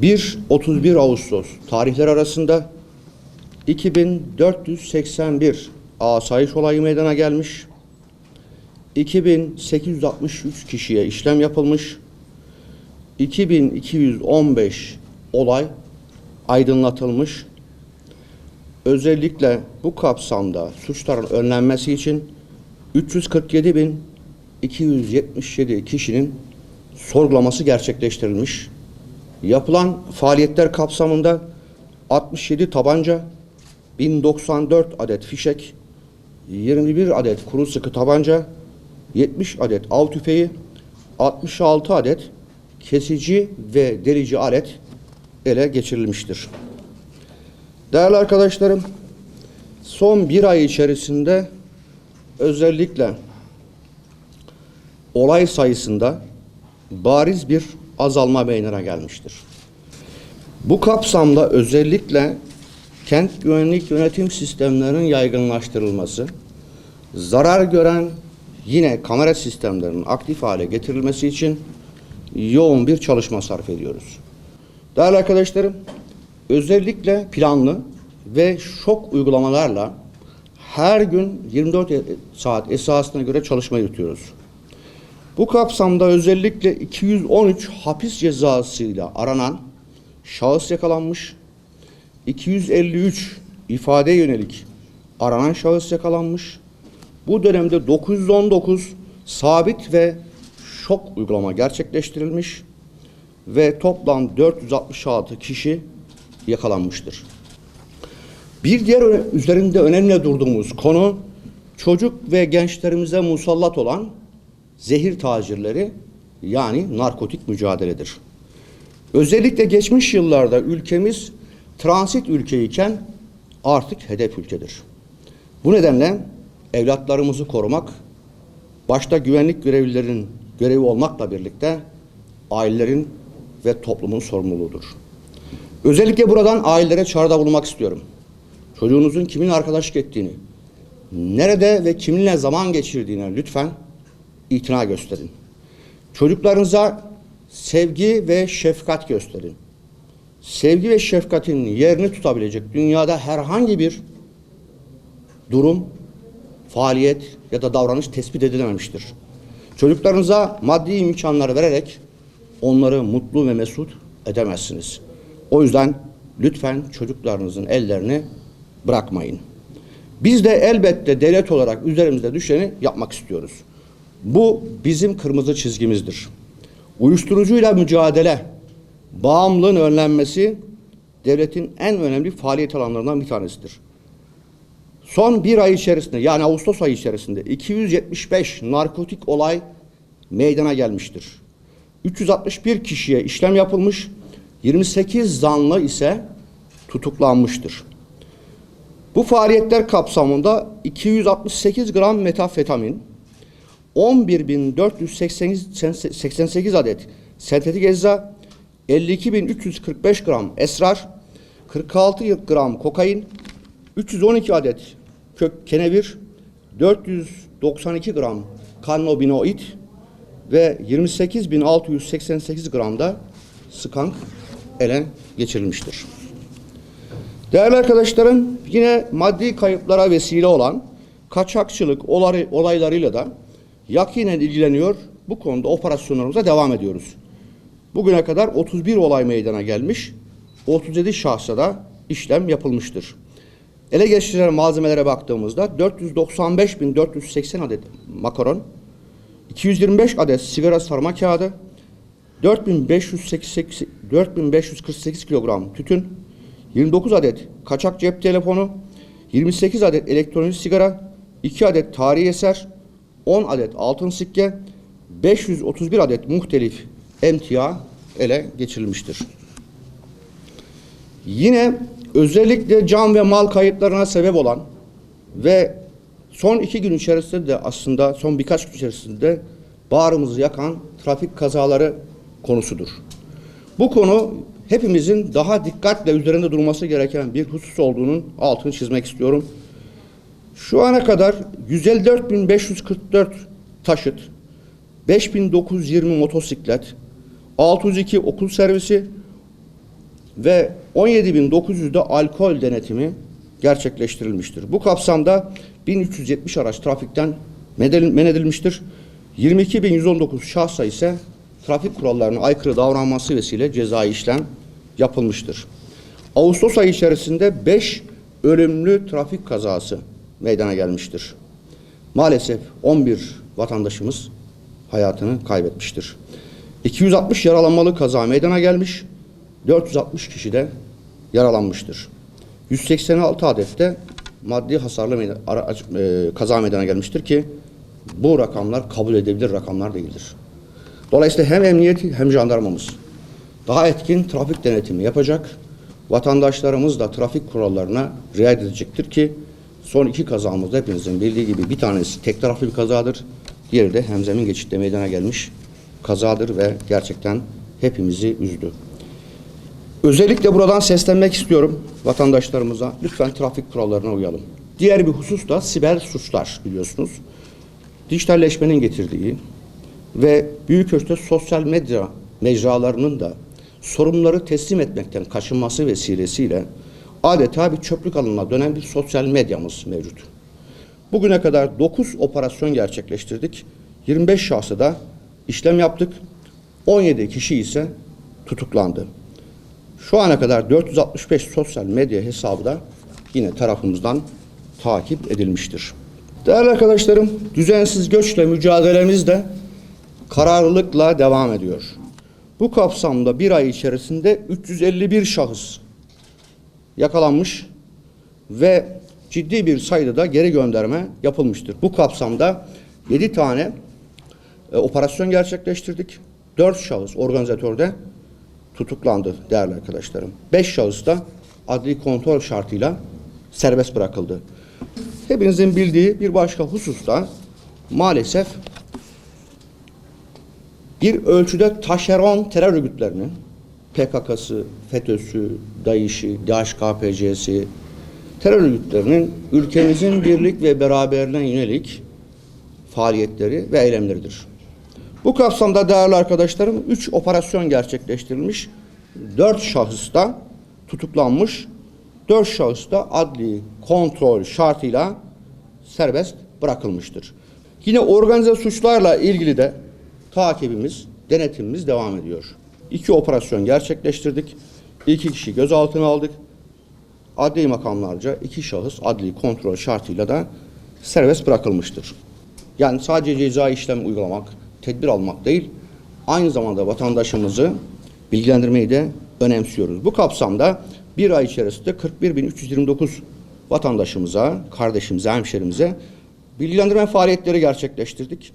1-31 Ağustos tarihleri arasında 2481 asayiş olayı meydana gelmiş. 2863 kişiye işlem yapılmış. 2215 olay aydınlatılmış. Özellikle bu kapsamda suçların önlenmesi için 347.277 kişinin sorgulaması gerçekleştirilmiş. Yapılan faaliyetler kapsamında 67 tabanca, 1094 adet fişek, 21 adet kuru sıkı tabanca, 70 adet av tüfeği, 66 adet kesici ve delici alet ele geçirilmiştir. Değerli arkadaşlarım, son bir ay içerisinde özellikle olay sayısında bariz bir azalma meydana gelmiştir. Bu kapsamda özellikle kent güvenlik yönetim sistemlerinin yaygınlaştırılması, zarar gören yine kamera sistemlerinin aktif hale getirilmesi için yoğun bir çalışma sarf ediyoruz. Değerli arkadaşlarım, özellikle planlı ve şok uygulamalarla her gün 24 saat esasına göre çalışma yürütüyoruz. Bu kapsamda özellikle 213 hapis cezasıyla aranan şahıs yakalanmış, 253 ifadeye yönelik aranan şahıs yakalanmış. Bu dönemde 919 sabit ve şok uygulama gerçekleştirilmiş ve toplam 466 kişi yakalanmıştır. Bir diğer üzerinde önemli durduğumuz konu çocuk ve gençlerimize musallat olan zehir tacirleri, yani narkotik mücadeledir. Özellikle geçmiş yıllarda ülkemiz transit ülkeyken artık hedef ülkedir. Bu nedenle evlatlarımızı korumak, başta güvenlik görevlilerinin görevi olmakla birlikte ailelerin ve toplumun sorumluluğudur. Özellikle buradan ailelere çağrıda bulunmak istiyorum. Çocuğunuzun kiminle arkadaşlık ettiğini, nerede ve kiminle zaman geçirdiğine lütfen itina gösterin. Çocuklarınıza sevgi ve şefkat gösterin. Sevgi ve şefkatin yerini tutabilecek dünyada herhangi bir durum, faaliyet ya da davranış tespit edilememiştir. Çocuklarınıza maddi imkanlar vererek onları mutlu ve mesut edemezsiniz. O yüzden lütfen çocuklarınızın ellerini bırakmayın. Biz de elbette devlet olarak üzerimizde düşeni yapmak istiyoruz. Bu bizim kırmızı çizgimizdir. Uyuşturucuyla mücadele, bağımlılığın önlenmesi devletin en önemli faaliyet alanlarından bir tanesidir. Son bir ay içerisinde, yani Ağustos ayı içerisinde 275 narkotik olay meydana gelmiştir. 361 kişiye işlem yapılmış, 28 zanlı ise tutuklanmıştır. Bu faaliyetler kapsamında 268 gram metamfetamin, 11.488 adet sentetik ecza, 52.345 gram esrar, 46 gram kokain, 312 adet kenevir, 492 gram kannabinoid ve 28.688 gram da skank ele geçirilmiştir. Değerli arkadaşlarım, yine maddi kayıplara vesile olan kaçakçılık olaylarıyla da yakinen ilgileniyor. Bu konuda operasyonlarımıza devam ediyoruz. Bugüne kadar 31 olay meydana gelmiş, 37 şahsa da işlem yapılmıştır. Ele geçirilen malzemelere baktığımızda 495.480 adet makaron, 225 adet sigara sarma kağıdı, 4.548 kilogram tütün, 29 adet kaçak cep telefonu, 28 adet elektronik sigara, 2 adet tarihi eser, 10 adet altın sikke, 531 adet muhtelif emtia ele geçirilmiştir. Yine özellikle can ve mal kayıplarına sebep olan ve son 2 gün içerisinde de aslında son birkaç gün içerisinde bağrımızı yakan trafik kazaları konusudur. Bu konu hepimizin daha dikkatle üzerinde durması gereken bir husus olduğunun altını çizmek istiyorum. Şu ana kadar 154.544 taşıt, 5.920 motosiklet, 602 okul servisi, ve 17.900'de alkol denetimi gerçekleştirilmiştir. Bu kapsamda 1370 araç trafikten men edilmiştir. 22.119 şahsa ise trafik kurallarına aykırı davranması vesile cezai işlem yapılmıştır. Ağustos ayı içerisinde 5 ölümlü trafik kazası meydana gelmiştir. Maalesef 11 vatandaşımız hayatını kaybetmiştir. 260 yaralanmalı kaza meydana gelmiş, 460 kişi de yaralanmıştır. 186 adette maddi hasarlı kaza meydana gelmiştir ki bu rakamlar kabul edilebilir rakamlar değildir. Dolayısıyla hem emniyet hem jandarmamız daha etkin trafik denetimi yapacak, vatandaşlarımız da trafik kurallarına riayet edecektir ki son iki kazamızda hepinizin bildiği gibi bir tanesi tek taraflı bir kazadır, diğeri de hemzemin geçitte meydana gelmiş kazadır ve gerçekten hepimizi üzdü. Özellikle buradan seslenmek istiyorum vatandaşlarımıza. Lütfen trafik kurallarına uyalım. Diğer bir husus da siber suçlar biliyorsunuz. Dijitalleşmenin getirdiği ve büyük ölçüde sosyal medya mecralarının da sorunları teslim etmekten kaçınması vesilesiyle adeta bir çöplük alanına dönen bir sosyal medyamız mevcut. Bugüne kadar 9 operasyon gerçekleştirdik. 25 şahsı da işlem yaptık. 17 kişi ise tutuklandı. Şu ana kadar 465 sosyal medya hesabı da yine tarafımızdan takip edilmiştir. Değerli arkadaşlarım, düzensiz göçle mücadelemiz de kararlılıkla devam ediyor. Bu kapsamda bir ay içerisinde 351 şahıs yakalanmış ve ciddi bir sayıda da geri gönderme yapılmıştır. Bu kapsamda 7 tane operasyon gerçekleştirdik. 4 şahıs organizatörde tutuklandı değerli arkadaşlarım. 5 şahıs da adli kontrol şartıyla serbest bırakıldı. Hepinizin bildiği bir başka hususta maalesef bir ölçüde taşeron terör örgütlerinin PKK'sı, FETÖ'sü, DAEŞ'i, DHKPC'si terör örgütlerinin ülkemizin birlik ve beraberliğine yönelik faaliyetleri ve eylemleridir. Bu kapsamda değerli arkadaşlarım 3 operasyon gerçekleştirilmiş, 4 şahıs da tutuklanmış, 4 şahıs da adli kontrol şartıyla serbest bırakılmıştır. Yine organize suçlarla ilgili de takibimiz, denetimimiz devam ediyor. 2 operasyon gerçekleştirdik, 2 kişi gözaltına aldık, adli makamlarca 2 şahıs adli kontrol şartıyla da serbest bırakılmıştır. Yani sadece cezai işlem uygulamak, tedbir almak değil, aynı zamanda vatandaşımızı bilgilendirmeyi de önemsiyoruz. Bu kapsamda bir ay içerisinde 41.329 vatandaşımıza, kardeşimize, hemşerimize bilgilendirme faaliyetleri gerçekleştirdik.